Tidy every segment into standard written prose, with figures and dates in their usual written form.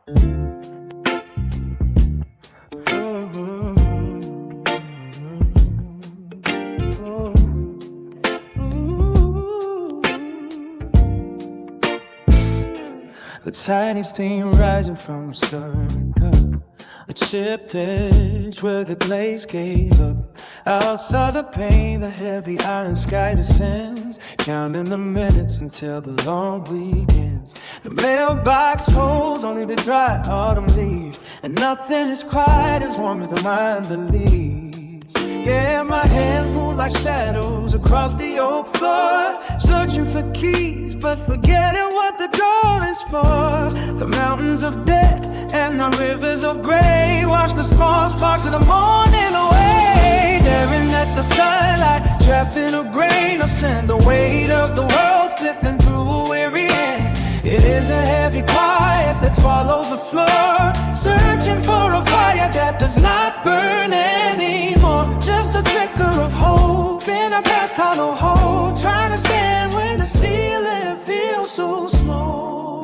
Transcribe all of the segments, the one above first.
The tiny steam rising from a stirring cup, a chipped edge where the glaze gave up. Outside the pane, the heavy iron sky descends, counting the minutes until the long weekends. The mailbox holds only the dry autumn leaves, and nothing is quite as warm as the mind believes. Yeah, my hands move like shadows across the oak floor, searching for keys, but forgetting what the door is for. The mountains of death and the rivers of gray wash the small sparks of the morning away. Staring at the sunlight, trapped in a grain of sand, the weight of the world slipping through a weary hand. It is a heavy quiet that swallows the floor, searching for a fire that does not burn anymore. Just a flicker of hope in a past hollow hole, trying to stand when the ceiling feels so small.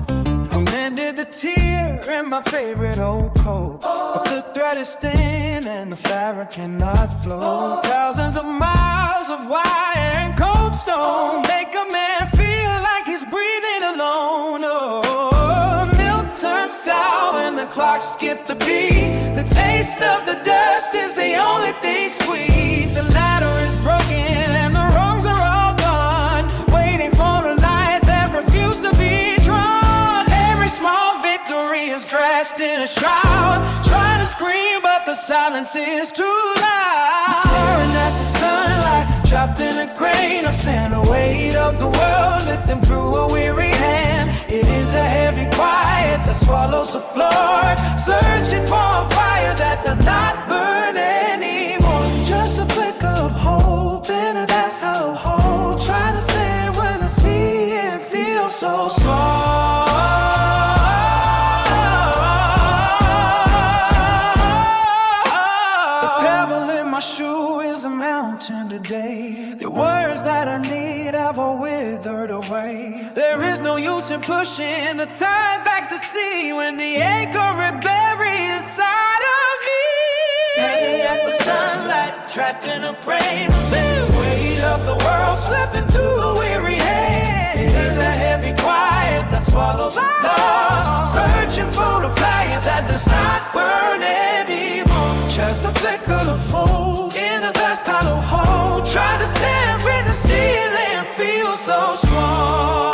I mended the tear in my favorite old coat, but the thread is thin and the fabric cannot flow. Thousands of miles of wire and cold stone make a man feel like he's breathing alone. Oh, milk turns sour and the clock skipped a beat. The taste of the dust is the only thing sweet. The ladder is broken and the rungs are all gone, waiting for a light that refused to be drawn. Every small victory is dressed in a shroud, trying to scream but the silence is too loud. Staring at the sunlight, trapped in a grain of sand, the weight of the world lifting through a weary hand. It is a heavy quiet that swallows the floor, searching for a fire that does not burn anymore. Just a flicker of hope in a vast hollow hole, trying to stand when the sea feels so small. The pebble in my shoe is a mountain today. The words that I need have all withered away. There is no use in pushing the tide back to sea when the anchor is buried inside of me. Hanging at the sunlight, trapped in a brain, the weight of the world slipping through a weary hand. It is a heavy quiet that swallows the lost, searching for a fire that does not burn anymore. Just a flicker of hope in a vast hollow hole, trying to stand when the ceiling feels so small.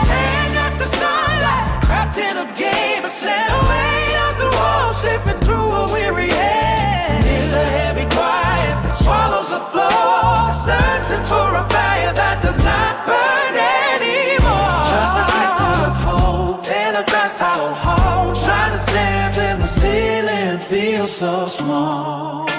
Staring at the sunlight, trapped in a game of sand, the weight of the wall slipping through a weary hand. It is a heavy quiet that swallows the floor, searching for a fire that does not burn anymore. Just a flicker of hope in a vast hollow hole, trying to stand when the ceiling feels so small.